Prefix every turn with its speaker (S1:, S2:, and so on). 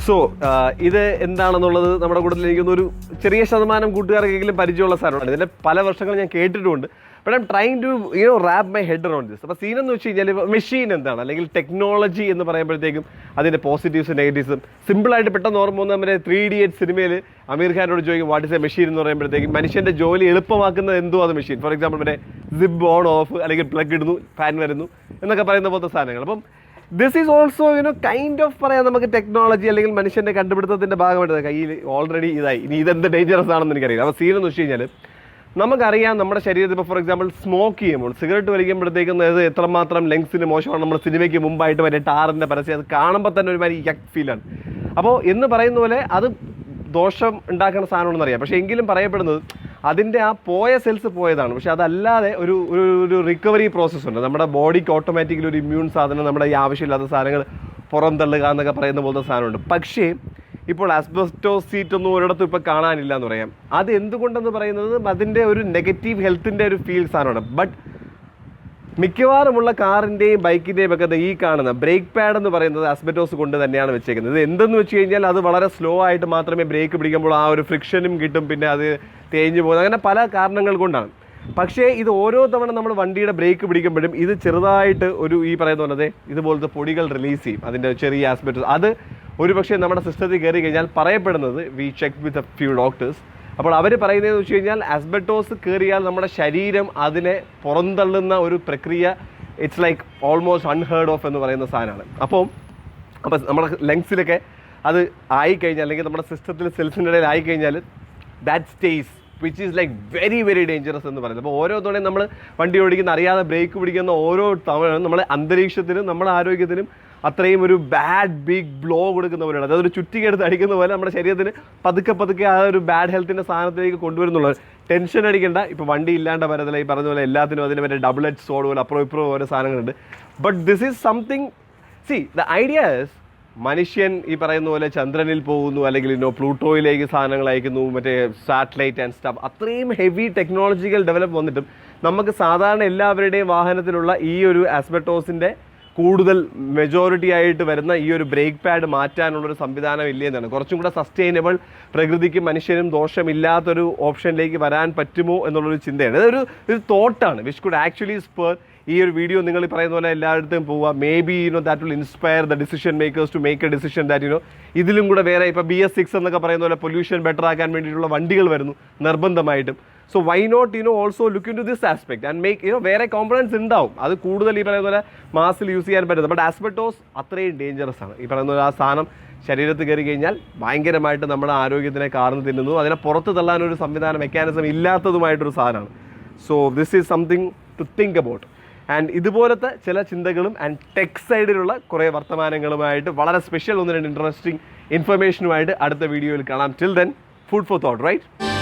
S1: So ഇത് എന്താണെന്നുള്ളത് നമ്മുടെ കൂട്ടത്തിൽ എനിക്കൊന്നൊരു ചെറിയ ശതമാനം കൂട്ടുകാർക്കെങ്കിലും പരിചയമുള്ള സാധനമാണ്. ഇതിൻ്റെ പല വർഷങ്ങൾ ഞാൻ കേട്ടിട്ടുമുണ്ട്. But I am trying to wrap my head around this. അപ്പോൾ സീൻ എന്ന് വെച്ച് കഴിഞ്ഞാൽ മെഷീൻ എന്താണ്, അല്ലെങ്കിൽ ടെക്നോളജി എന്ന് പറയുമ്പോഴത്തേക്കും അതിൻ്റെ പോസിറ്റീവ്സും നെഗറ്റീവ്സും സിമ്പിളായിട്ട് പെട്ടെന്ന് ഓർമ്മ വന്ന നമ്മുടെ 3 Idiots സിനിമയിൽ അമീർ ഖാനോട് ചോദിക്കും വാട്ട് ഇസ് എ മെഷീൻ എന്ന് പറയുമ്പോഴത്തേക്കും മനുഷ്യൻ്റെ ജോലി എളുപ്പമാക്കുന്നത് എന്തോ അത് മെഷീൻ. ഫോർ എക്സാമ്പിൾ മറ്റേ സിബ് ഓൺ ഓഫ്, അല്ലെങ്കിൽ പ്ലഗ് ഇടുന്നു, ഫാൻ വരുന്നു എന്നൊക്കെ പറയുന്ന പോലത്തെ സാധനങ്ങൾ. അപ്പം this is also kind of പറയാം നമുക്ക് ടെക്നോളജി അല്ലെങ്കിൽ മനുഷ്യൻ്റെ കണ്ടുപിടുത്തത്തിൻ്റെ ഭാഗമായിട്ട് കയ്യിൽ ഓൾറെഡി ഇതായി. ഇനി ഇതെന്ത് ഡേഞ്ചറസ് ആണെന്ന് എനിക്കറിയില്ല. അപ്പോൾ സീൻ എന്ന് വെച്ച് കഴിഞ്ഞാൽ നമുക്കറിയാം നമ്മുടെ ശരീരത്തിൽ ഇപ്പോൾ ഫോർ എക്സാമ്പിൾ സ്മോക്ക് ചെയ്യുമ്പോൾ, സിഗരറ്റ് വലിക്കുമ്പോഴത്തേക്കും അത് എത്രമാത്രം ലങ്സിന് മോശമാണ്. നമ്മൾ സിനിമയ്ക്ക് മുമ്പായിട്ട് മറ്റേ ടാറിൻ്റെ പരസ്യം അത് കാണുമ്പോൾ തന്നെ ഒരുമാതിരി യക് ഫീലാണ്. അപ്പോൾ എന്ന് പറയുന്ന പോലെ അത് ദോഷം ഉണ്ടാക്കുന്ന സാധനമാണെന്ന് അറിയാം. പക്ഷേ എങ്കിലും പറയപ്പെടുന്നത് അതിൻ്റെ ആ പോയ സെൽസ് പോയതാണ്. പക്ഷെ അതല്ലാതെ ഒരു റിക്കവറി പ്രോസസ്സുണ്ട്. നമ്മുടെ ബോഡിക്ക് ഓട്ടോമാറ്റിക്കലി ഒരു ഇമ്മ്യൂൺ സാധനം, നമ്മുടെ ഈ ആവശ്യമില്ലാത്ത സാധനങ്ങൾ പുറന്തള്ളുക എന്നൊക്കെ പറയുന്ന പോലത്തെ സാധനമുണ്ട്. പക്ഷേ ഇപ്പോൾ ആസ്ബസ്റ്റോസ് സീറ്റ് ഒന്നും ഒരിടത്തും ഇപ്പോൾ കാണാനില്ല എന്ന് പറയാം. അത് എന്തുകൊണ്ടെന്ന് പറയുന്നത് അതിൻ്റെ ഒരു നെഗറ്റീവ് ഹെൽത്തിൻ്റെ ഒരു ഫീൽ സാധനമാണ്. ബട്ട് മിക്കവാറുമുള്ള കാറിൻ്റെയും ബൈക്കിൻ്റെയും ഒക്കെ ഈ കാണുന്ന ബ്രേക്ക് പാഡ് എന്ന് പറയുന്നത് ആസ്ബസ്റ്റോസ് കൊണ്ട് തന്നെയാണ് വെച്ചേക്കുന്നത്. ഇത് എന്തെന്ന് വെച്ച് കഴിഞ്ഞാൽ അത് വളരെ സ്ലോ ആയിട്ട് മാത്രമേ ബ്രേക്ക് പിടിക്കുമ്പോൾ ആ ഒരു ഫ്രിക്ഷനും കിട്ടും, പിന്നെ അത് തേഞ്ഞു പോകുന്നത്, അങ്ങനെ പല കാരണങ്ങൾ കൊണ്ടാണ്. പക്ഷേ ഇത് ഓരോ തവണ നമ്മൾ വണ്ടിയുടെ ബ്രേക്ക് പിടിക്കുമ്പോഴും ഇത് ചെറുതായിട്ട് ഒരു ഈ പറയുന്ന പോലെ ഇതുപോലത്തെ പൊടികൾ റിലീസ് ചെയ്യും, അതിൻ്റെ ചെറിയ ആസ്പെക്ട്സ്. അത് ഒരു പക്ഷേ നമ്മുടെ സിസ്റ്റത്തിൽ കയറി കഴിഞ്ഞാൽ പറയപ്പെടുന്നത് we check with a few doctors. അപ്പോൾ അവർ പറയുന്നതെന്ന് വെച്ച് കഴിഞ്ഞാൽ ആസ്ബെറ്റോസ് കയറിയാൽ നമ്മുടെ ശരീരം അതിനെ പുറന്തള്ളുന്ന ഒരു പ്രക്രിയ it's like almost unheard of എന്ന് പറയുന്ന സാധനമാണ്. അപ്പോൾ നമ്മുടെ ലങ്സിലൊക്കെ അത് ആയിക്കഴിഞ്ഞാൽ, അല്ലെങ്കിൽ നമ്മുടെ സിസ്റ്റത്തിൽ സെൽസിൻ്റെ ഇടയിൽ ആയിക്കഴിഞ്ഞാൽ that stays which is like very very dangerous എന്ന് പറയുന്നത്. അപ്പോൾ ഓരോ തവണയും നമ്മൾ വണ്ടി ഓടിക്കുന്ന അറിയാതെ ബ്രേക്ക് പിടിക്കുന്ന ഓരോ തവണ നമ്മുടെ അന്തരീക്ഷത്തിനും നമ്മുടെ ആരോഗ്യത്തിനും അത്രയും ഒരു ബാഡ് ബിഗ് ബ്ലോ കൊടുക്കുന്ന പോലെയാണ്. അതൊരു ചുറ്റിക്കെടുത്ത് അടിക്കുന്ന പോലെ നമ്മുടെ ശരീരത്തിന് പതുക്കെ ആ ഒരു ബാഡ് ഹെൽത്തിൻ്റെ സാധനത്തിലേക്ക് കൊണ്ടുവരുന്നുള്ളത്. ടെൻഷൻ അടിക്കേണ്ട, ഇപ്പോൾ വണ്ടി ഇല്ലാണ്ട് വരത്തില്ല. ഈ പറഞ്ഞ പോലെ എല്ലാത്തിനും അതിന് മറ്റേ ഡബിൾ എഡ്ജ് സോഡ് പോലെ അപ്പുറം ഇപ്പുറം ഓരോ സാധനങ്ങളുണ്ട്. But this is something, C the idea is മനുഷ്യൻ ഈ പറയുന്ന പോലെ ചന്ദ്രനിൽ പോകുന്നു, അല്ലെങ്കിൽ പ്ലൂട്ടോയിലേക്ക് സാധനങ്ങൾ അയക്കുന്നു, മറ്റേ സാറ്റലൈറ്റ് ആൻഡ് സ്റ്റഫ്, അത്രയും ഹെവി ടെക്നോളജിക്കൽ ഡെവലപ്പ് വന്നിട്ടും നമുക്ക് സാധാരണ എല്ലാവരുടെയും വാഹനത്തിലുള്ള ഈ ഒരു ആസ്ബെറ്റോസിൻ്റെ കൂടുതൽ മെജോറിറ്റി ആയിട്ട് വരുന്ന ഈ ഒരു ബ്രേക്ക് പാഡ് മാറ്റാനുള്ളൊരു സംവിധാനം ഇല്ല എന്നാണ്. കുറച്ചും കൂടെ സസ്റ്റൈനബിൾ, പ്രകൃതിക്കും മനുഷ്യനും ദോഷമില്ലാത്തൊരു ഓപ്ഷനിലേക്ക് വരാൻ പറ്റുമോ എന്നുള്ളൊരു ചിന്തയാണ്. അതൊരു തോട്ടാണ് വിച്ച് കുഡ് ആക്ച്വലി സ്പെർ. ഈ ഒരു വീഡിയോ നിങ്ങൾ ഈ പറയുന്ന പോലെ എല്ലായിടത്തും പോവുക. Maybe that will inspire the decision makers to make a decision that ഇതിലും കൂടെ വേറെ ഇപ്പോൾ BS6 എന്നൊക്കെ പറയുന്ന പോലെ പൊല്യൂഷൻ ബെറ്റർ ആക്കാൻ വേണ്ടിയിട്ടുള്ള വണ്ടികൾ വരുന്നു നിർബന്ധമായിട്ടും. So why not also look into this aspect and make വേറെ കോമ്പണൻസ് ഉണ്ടാവും. അത് കൂടുതൽ ഈ പറയുന്ന പോലെ മാസിൽ യൂസ് ചെയ്യാൻ പറ്റുന്നത്. ബട്ട് ആസ്ബെറ്റോസ് അത്രയും ഡേഞ്ചറസ് ആണ്. ഈ പറയുന്ന പോലെ ആ സാധനം ശരീരത്തിൽ കയറി കഴിഞ്ഞാൽ ഭയങ്കരമായിട്ട് നമ്മുടെ ആരോഗ്യത്തിനെ കാർന്ന് തിന്നുന്നു. അതിനെ പുറത്ത് തള്ളാനൊരു സംവിധാനം, മെക്കാനിസം ഇല്ലാത്തതുമായിട്ടൊരു സാധനമാണ്. So this is something to think about. And ഇതുപോലത്തെ ചില ചിന്തകളും ആൻഡ് ടെക് സൈഡിലുള്ള കുറേ വർത്തമാനങ്ങളുമായിട്ട് വളരെ സ്പെഷ്യൽ 1-2 ഇൻട്രസ്റ്റിംഗ് ഇൻഫർമേഷനുമായിട്ട് അടുത്ത വീഡിയോയിൽ കാണാം. Till then, food for thought, right?